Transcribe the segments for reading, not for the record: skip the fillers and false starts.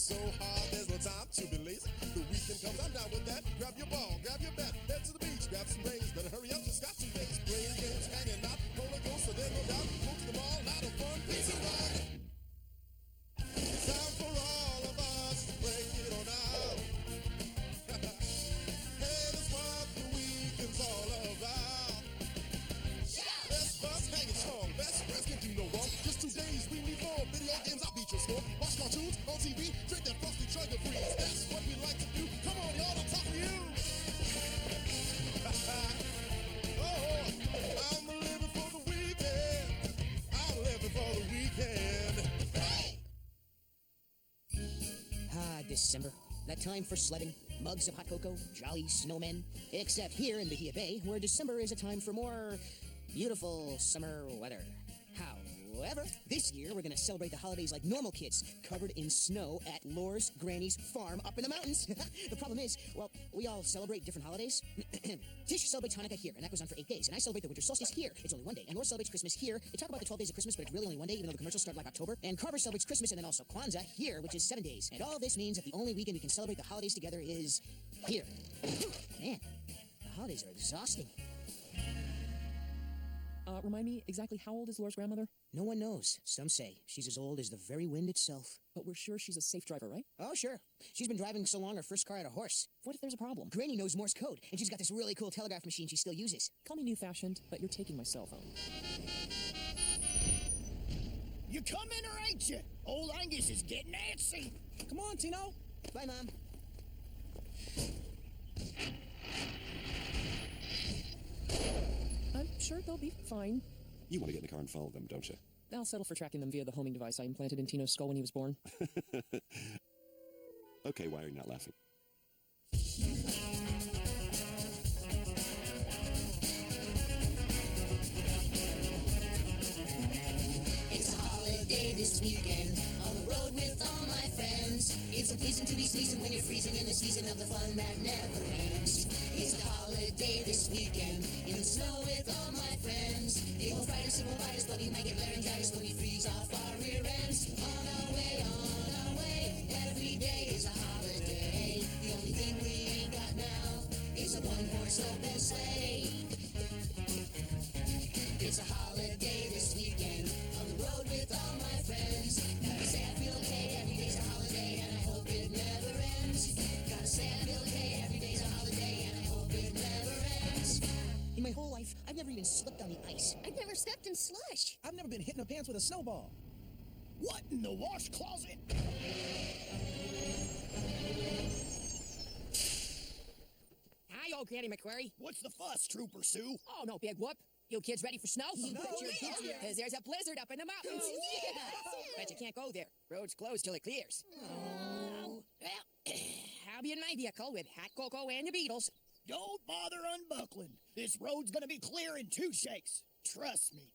so hard, there's no time to be lazy. The weekend comes, I'm down with that. Grab your ball, grab your bat, head to the beach, grab some rains. Better hurry up, just got some days. Playing games, hanging out, roller coaster, there's no doubt. Go to the mall, lot of fun, peace and love. It's time for all of us to break it on out. Hey, that's what the weekend's all about. Best bus hanging strong, best friends can do no wrong. Just 2 days, we need more. Video games, I'll beat your score. Watch cartoons on TV, drink that frosty sugar freeze. That's what we like to do. Come on, y'all, I'm talking to you. Oh, I'm living for the weekend. I'm living for the weekend. Hey! Ah, December. That time for sledding, mugs of hot cocoa, jolly snowmen. Except here in Bahia Bay, where December is a time for more beautiful summer weather. However, this year we're gonna celebrate the holidays like normal kids, covered in snow at Lore's Granny's farm up in the mountains. The problem is, well, we all celebrate different holidays. Tish celebrates Hanukkah here, and that goes on for 8 days. And I celebrate the winter solstice here. It's only 1 day. And Lore celebrates Christmas here. They talk about the 12 days of Christmas, but it's really only 1 day, even though the commercials start like October. And Carver celebrates Christmas and then also Kwanzaa here, which is 7 days. And all this means that the only weekend we can celebrate the holidays together is here. Man, the holidays are exhausting. Remind me, exactly how old is Lore's grandmother? No one knows. Some say she's as old as the very wind itself. But we're sure she's a safe driver, right? Oh, sure. She's been driving so long her first car had a horse. What if there's a problem? Granny knows Morse code, and she's got this really cool telegraph machine she still uses. Call me new-fashioned, but you're taking my cell phone. You coming or ain't you? Old Angus is getting antsy. Come on, Tino. Bye, Mom. I'm sure they'll be fine. You want to get in the car and follow them, don't you? I'll settle for tracking them via the homing device I implanted in Tino's skull when he was born. Okay, why are you not laughing? It's a holiday this weekend, on the road with all my friends. It's so pleasing to be sneezing when you're freezing in the season of the fun that never ends. It's a holiday this weekend, in the snow with all my friends. It won't frighten us, it won't bite us, but we might get laryngitis when we freeze off our rear ends. On our way, every day is a holiday. The only thing we ain't got now is a one-horse open sleigh. It's a holiday this weekend, on the road with all my friends. Gotta say I feel okay, every day's a holiday, and I hope it never ends. Gotta say I feel okay, every day's a holiday, and I hope it never ends. In my whole life, I've never even slipped on the ice. I've never stepped in slush. I've never been hit in the pants with a snowball. What in the wash closet? Hi, old Granny McQuarrie. What's the fuss, Trooper Sue? Oh, no big whoop. You kids ready for snow? No, Because there's a blizzard up in the mountains. But you can't go there. Road's closed till it clears. Well, I'll be in my vehicle with hot cocoa and the Beatles. Don't bother unbuckling. This road's gonna be clear in 2 shakes. Trust me.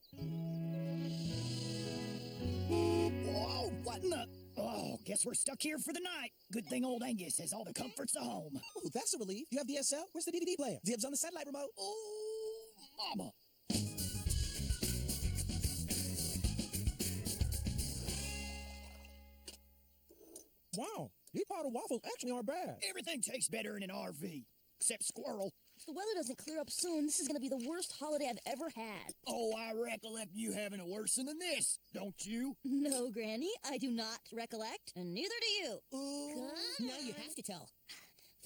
Whoa, what in the... Oh, guess we're stuck here for the night. Good thing old Angus has all the comforts of home. Oh, that's a relief. You have DSL? Where's the DVD player? Dibs on the satellite remote. Oh, mama. Wow, these powdered waffles actually aren't bad. Everything tastes better in an RV, except squirrel. If the weather doesn't clear up soon, this is going to be the worst holiday I've ever had. Oh, I recollect you having a worse than this, don't you? No, Granny, I do not recollect, and neither do you. Come Now you have to tell.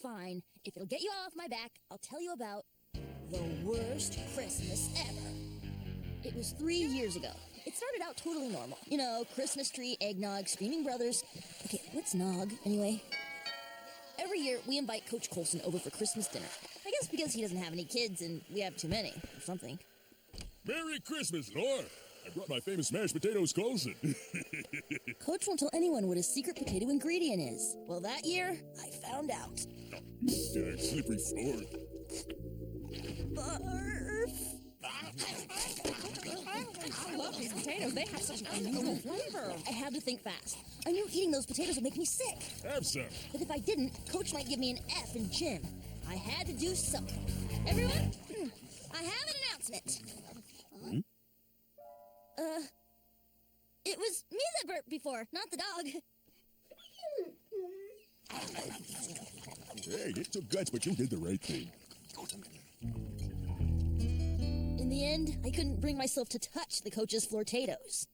Fine. If it'll get you off my back, I'll tell you about the worst Christmas ever. It was 3 years ago. It started out totally normal. You know, Christmas tree, eggnog, screaming brothers. Okay, what's nog, anyway? Every year, we invite Coach Colson over for Christmas dinner. I guess because he doesn't have any kids and we have too many, or something. Merry Christmas, Lore. I brought my famous mashed potatoes, Colson. Coach won't tell anyone what his secret potato ingredient is. Well, that year, I found out. Slippery floor. Barf. I love these potatoes. They have such an unusual flavor. I had to think fast. I knew eating those potatoes would make me sick. Have some. But if I didn't, Coach might give me an F in gym. I had to do something. Everyone, I have an announcement. It was me that burped before, not the dog. Hey, it took guts, but you did the right thing. In the end, I couldn't bring myself to touch the coach's flirtados.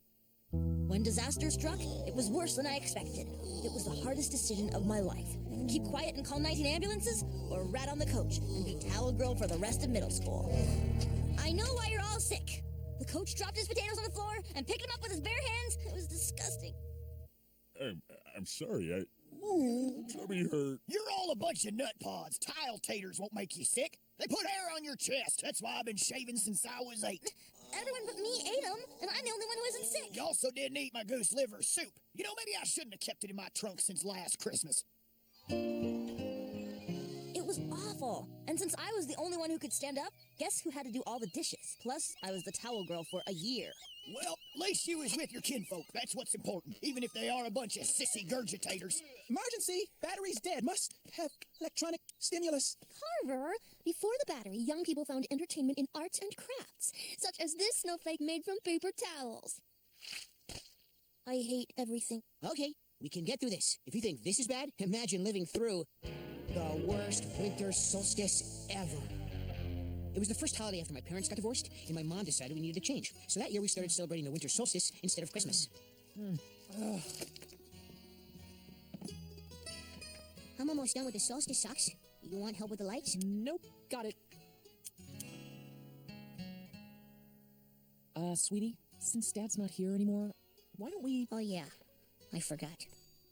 When disaster struck, it was worse than I expected. It was the hardest decision of my life. Keep quiet and call 19 ambulances, or rat on the coach and be towel girl for the rest of middle school. I know why you're all sick. The coach dropped his potatoes on the floor and picked them up with his bare hands. It was disgusting. I'm sorry, tummy hurt. You're all a bunch of nut pods. Tile taters won't make you sick. They put hair on your chest. That's why I've been shaving since I was 8. Everyone but me ate them, and I'm the only one who isn't sick. You also didn't eat my goose liver soup. You know, maybe I shouldn't have kept it in my trunk since last Christmas. It was awful. And since I was the only one who could stand up, guess who had to do all the dishes? Plus, I was the towel girl for a year. Well, at least you was with your kinfolk. That's what's important, even if they are a bunch of sissy gurgitators. Emergency! Battery's dead. Must have electronic stimulus. Carver, before the battery, young people found entertainment in arts and crafts, such as this snowflake made from paper towels. I hate everything. Okay, we can get through this. If you think this is bad, imagine living through the worst winter solstice ever. It was the first holiday after my parents got divorced, and my mom decided we needed a change. So that year we started celebrating the winter solstice instead of Christmas. I'm almost done with the solstice socks. You want help with the lights? Nope, got it. Sweetie, since Dad's not here anymore, why don't we... Oh, yeah. I forgot.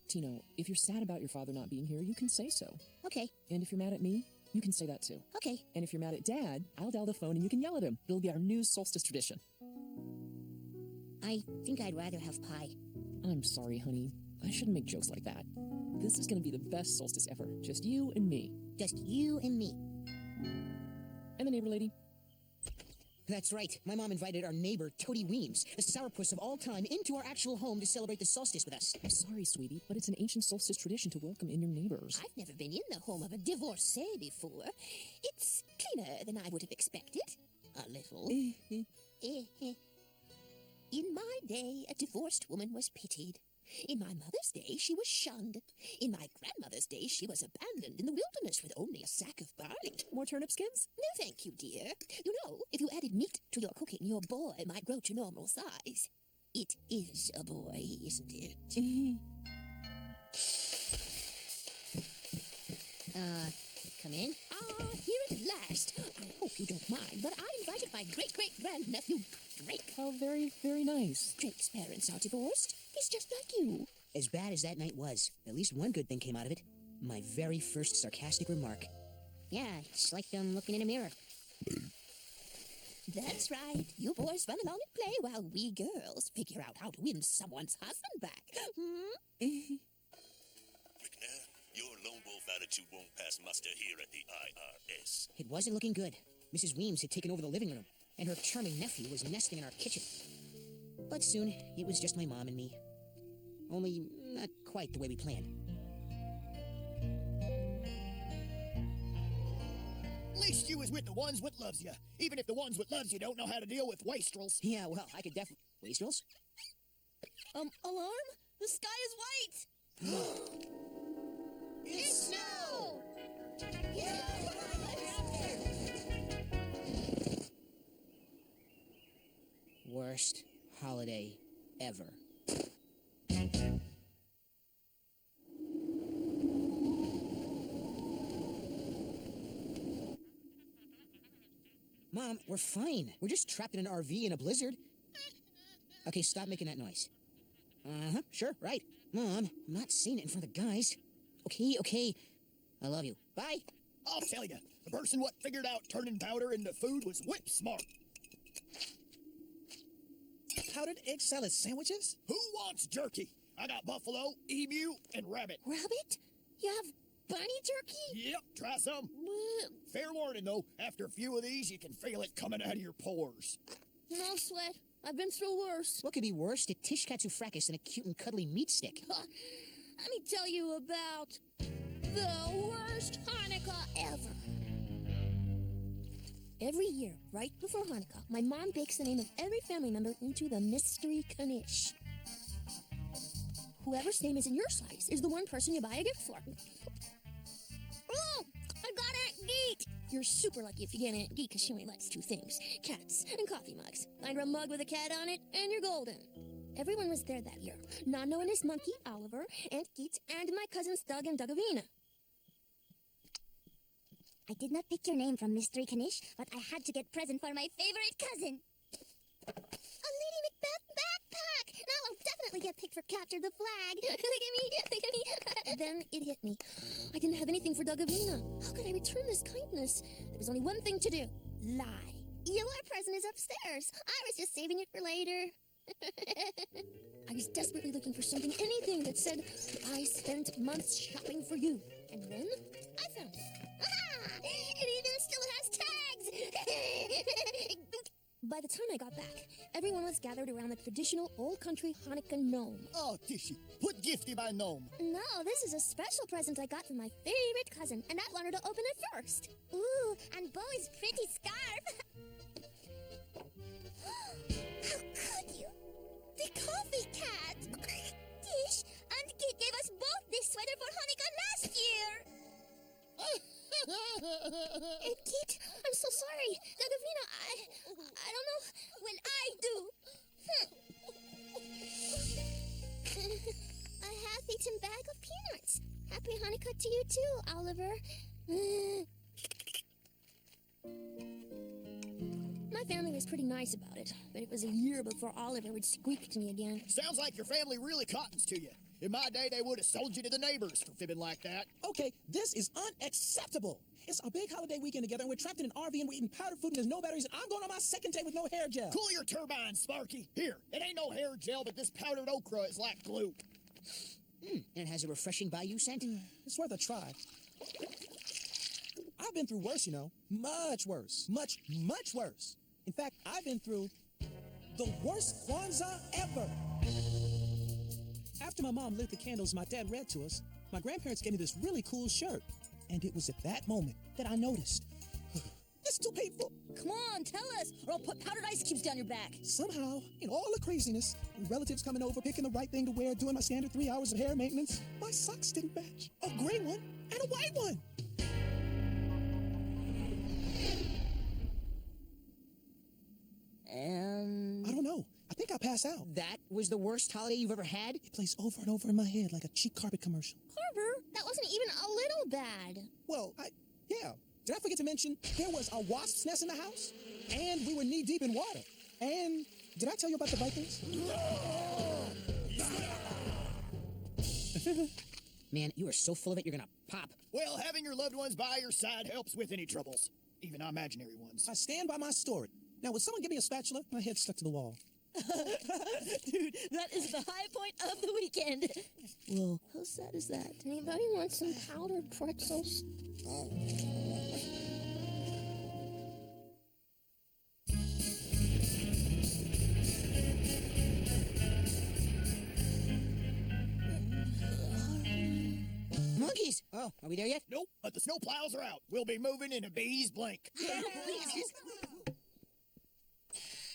Tino, if you're sad about your father not being here, you can say so. Okay. And if you're mad at me, you can say that too. Okay. And if you're mad at Dad, I'll dial the phone and you can yell at him. It'll be our new solstice tradition. I think I'd rather have pie. I'm sorry, honey. I shouldn't make jokes like that. This is gonna be the best solstice ever. Just you and me. Just you and me. And the neighbor lady. That's right. My mom invited our neighbor, Toady Weems, the sourpuss of all time, into our actual home to celebrate the solstice with us. I'm sorry, sweetie, but it's an ancient solstice tradition to welcome in your neighbors. I've never been in the home of a divorcee before. It's cleaner than I would have expected. A little. In my day, a divorced woman was pitied. In my mother's day, she was shunned. In my grandmother's day, she was abandoned in the wilderness with only a sack of barley. More turnip skins? No, thank you, dear. You know, if you added meat to your cooking, your boy might grow to normal size. It is a boy, isn't it? Come in. Here at last. I hope you don't mind, but I invited my great-great-grandnephew, Drake. Oh, very, very nice. Drake's parents are divorced. He's just like you. As bad as that night was, at least one good thing came out of it. My very first sarcastic remark. Yeah, it's like looking in a mirror. That's right. You boys run along and play while we girls figure out how to win someone's husband back. McNair, your lone wolf attitude won't pass muster here at the IRS. It wasn't looking good. Mrs. Weems had taken over the living room, and her charming nephew was nesting in our kitchen. But soon, it was just my mom and me. Only not quite the way we planned. At least you was with the ones what loves you. Even if the ones what loves you don't know how to deal with wastrels. Yeah, well, I could definitely... Wastrels? Alarm? The sky is white! It's snow! Worst holiday ever. Mom, we're fine. We're just trapped in an RV in a blizzard. Okay, stop making that noise. Uh-huh, sure, right. Mom, I'm not saying it in front of the guys. Okay. I love you. Bye. I'll tell you, the person what figured out turning powder into food was whip smart. Powdered egg salad sandwiches? Who wants jerky? I got buffalo, emu, and rabbit. Rabbit? You have bunny jerky? Yep, try some. Fair warning, though, after a few of these, you can feel it coming out of your pores. No sweat. I've been through worse. What could be worse to Tishkatsu fracas than a cute and cuddly meat stick? Let me tell you about the worst Hanukkah ever. Every year, right before Hanukkah, my mom bakes the name of every family member into the mystery knish. Whoever's name is in your slice is the one person you buy a gift for. Geet! You're super lucky if you get Aunt Geet because she only likes two things, cats and coffee mugs. Find her a mug with a cat on it, and you're golden. Everyone was there that year. Nano and his monkey, Oliver, Aunt Geet, and my cousins Doug and Dougavina. I did not pick your name from Mystery Kanish, but I had to get present for my favorite cousin. A Lady Macbeth backpack! Now I'll definitely get picked for Capture the Flag. Look at me, look at me. Then it hit me. I didn't have anything for Dougavina. How could I return this kindness? There was only one thing to do. Lie. Your present is upstairs. I was just saving it for later. I was desperately looking for something, anything that said, I spent months shopping for you. And then I found it. Ah, it even still has tags! By the time I got back, everyone was gathered around the traditional old country Hanukkah gnome. Oh, Tishy, put Gifty by gnome. No, this is a special present I got from my favorite cousin, and I wanted to open it first. Ooh, and Bowie's pretty scarf. How could you? The coffee cat. Tish, Aunt Kit gave us both this sweater for Hanukkah last year. Aunt Kit, I'm so sorry. Dougavina, I don't know. Well, I do. A half-eaten bag of peanuts. Happy Hanukkah to you too, Oliver. My family was pretty nice about it, but it was a year before Oliver would squeak to me again. Sounds like your family really cottons to you. In my day, they would have sold you to the neighbors for fibbing like that. Okay, this is unacceptable. It's our big holiday weekend together, and we're trapped in an RV, and we're eating powdered food, and there's no batteries, and I'm going on my second day with no hair gel. Cool your turbine, Sparky. Here, it ain't no hair gel, but this powdered okra is like glue. And it has a refreshing bayou scent. It's worth a try. I've been through worse, you know. Much worse. Much, much worse. In fact, I've been through the worst Kwanzaa ever. After my mom lit the candles my dad read to us, my grandparents gave me this really cool shirt. And it was at that moment that I noticed. It's too painful. Come on, tell us, or I'll put powdered ice cubes down your back. Somehow, in all the craziness, and relatives coming over, picking the right thing to wear, doing my standard 3 hours of hair maintenance, my socks didn't match. A gray one and a white one. And I don't know. I think I passed out. that was the worst holiday you've ever had? It plays over and over in my head like a cheap carpet commercial. Carver, that wasn't even a little bad. Well, yeah. Did I forget to mention there was a wasp's nest in the house? And we were knee-deep in water. And did I tell you about the Vikings? Man, you are so full of it, you're gonna pop. Well, having your loved ones by your side helps with any troubles, even imaginary ones. I stand by my story. Now, would someone give me a spatula? My head's stuck to the wall. Dude, that is the high point of the weekend. Whoa, how sad is that? Anybody want some powdered pretzels? Monkeys! Oh, are we there yet? Nope, but the snowplows are out. We'll be moving in a bee's blink.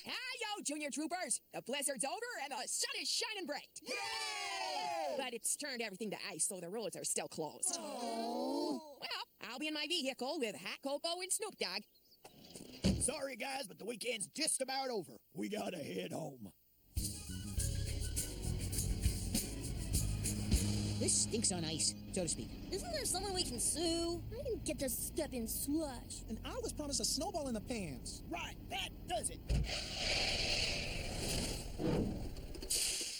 Hi-yo, Junior Troopers! The blizzard's over and the sun is shining bright! Yay! But it's turned everything to ice, so the roads are still closed. Oh. Well, I'll be in my vehicle with Hot Cocoa and Snoop Dogg. Sorry, guys, but the weekend's just about over. We gotta head home. This stinks on ice, so to speak. Isn't there someone we can sue? I didn't get to step in slush. And I was promised a snowball in the pans. Right, that does it.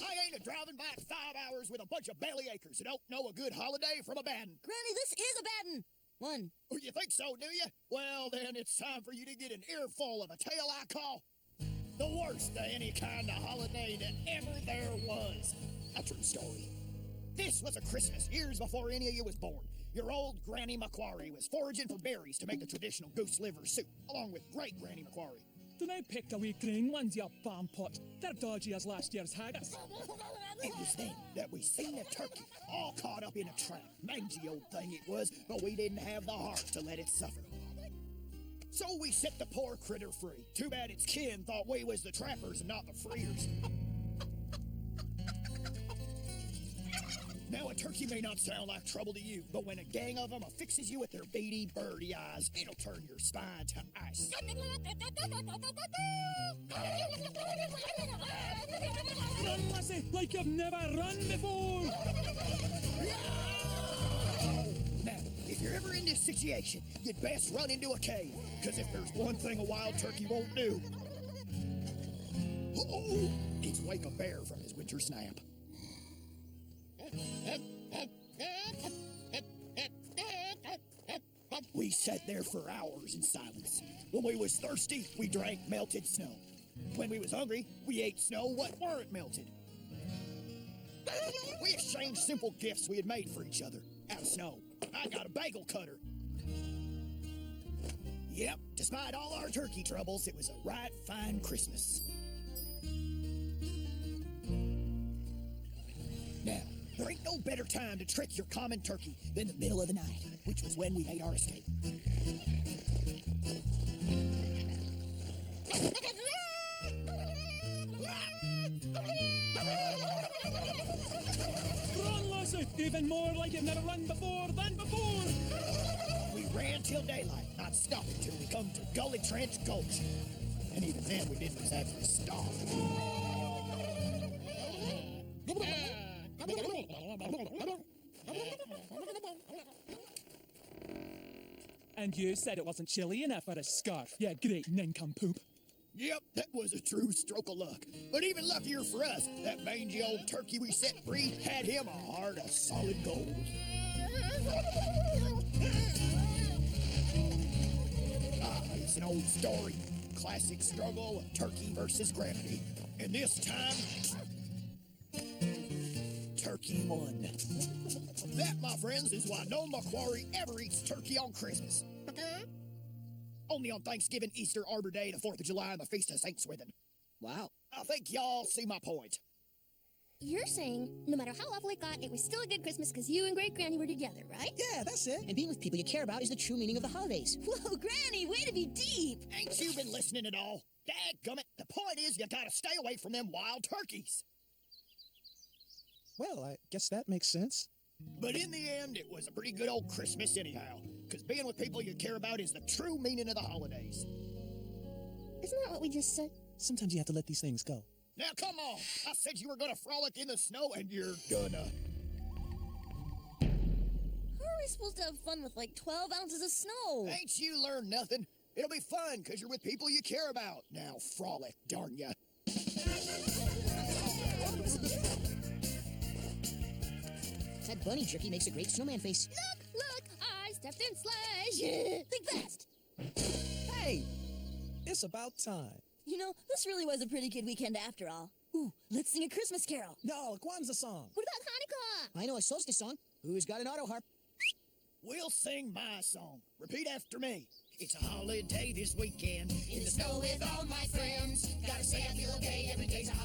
I ain't driving back 5 hours with a bunch of belly achers who don't know a good holiday from a bad one. Granny, this is a bad one. Oh, you think so, do you? Well, then it's time for you to get an earful of a tale I call the worst of any kind of holiday that ever there was. A true story. This was a Christmas years before any of you was born. Your old Granny Macquarie was foraging for berries to make the traditional goose liver soup, along with great Granny Macquarie. Do I pick a wee green ones, you bomb pot? They're dodgy as last year's haggis. It was then that we seen a turkey, all caught up in a trap. Mangy old thing it was, but we didn't have the heart to let it suffer. So we set the poor critter free. Too bad its kin thought we was the trappers and not the freers. Now, a turkey may not sound like trouble to you, but when a gang of them affixes you with their beady, birdie eyes, it'll turn your spine to ice. Run, lassie, like you've never run before! Now, if you're ever in this situation, you'd best run into a cave, because if there's one thing a wild turkey won't do, it's wake a bear from his winter snap. We sat there for hours in silence. When we was thirsty, we drank melted snow. When we was hungry, we ate snow what weren't melted. We exchanged simple gifts we had made for each other out of snow. I got a bagel cutter. Yep, despite all our turkey troubles, it was a right fine Christmas. Now, there ain't no better time to trick your common turkey than the middle of the night, which was when we made our escape. Run, lassie! Even more like you've never run before than before! We ran till daylight, not stopping till we come to Gully Trench Gulch. And even then, we didn't exactly stop. And you said it wasn't chilly enough for a scarf, you great nincompoop. Yep, that was a true stroke of luck. But even luckier for us, that mangy old turkey we set free had him a heart of solid gold. It's an old story. Classic struggle of turkey versus gravity. And this time, turkey won. That, my friends, is why no Macquarie ever eats turkey on Christmas. Only on Thanksgiving, Easter, Arbor Day, the 4th of July, and the Feast of St. Swithin. Wow. I think y'all see my point. You're saying no matter how awful it got, it was still a good Christmas because you and Great Granny were together, right? Yeah, that's it. And being with people you care about is the true meaning of the holidays. Whoa, Granny, way to be deep. Ain't you been listening at all? Dadgummit, the point is you gotta stay away from them wild turkeys. Well, I guess that makes sense. But in the end, it was a pretty good old Christmas anyhow, because being with people you care about is the true meaning of the holidays. Isn't that what we just said? Sometimes you have to let these things go. Now, come on. I said you were gonna frolic in the snow, and you're gonna. How are we supposed to have fun with like 12 ounces of snow? Ain't you learned nothing? It'll be fun, because you're with people you care about. Now, frolic, darn ya. That bunny jerky makes a great snowman face. Look, I stepped in slash. Think fast. Hey, it's about time. You know, this really was a pretty good weekend after all. Ooh, let's sing a Christmas carol. No, a Kwanzaa song. What about Hanukkah? I know a solstice song. Who's got an auto harp? We'll sing my song. Repeat after me. It's a holiday this weekend. In the snow with all my friends. Gotta say I feel okay, every day's a holiday.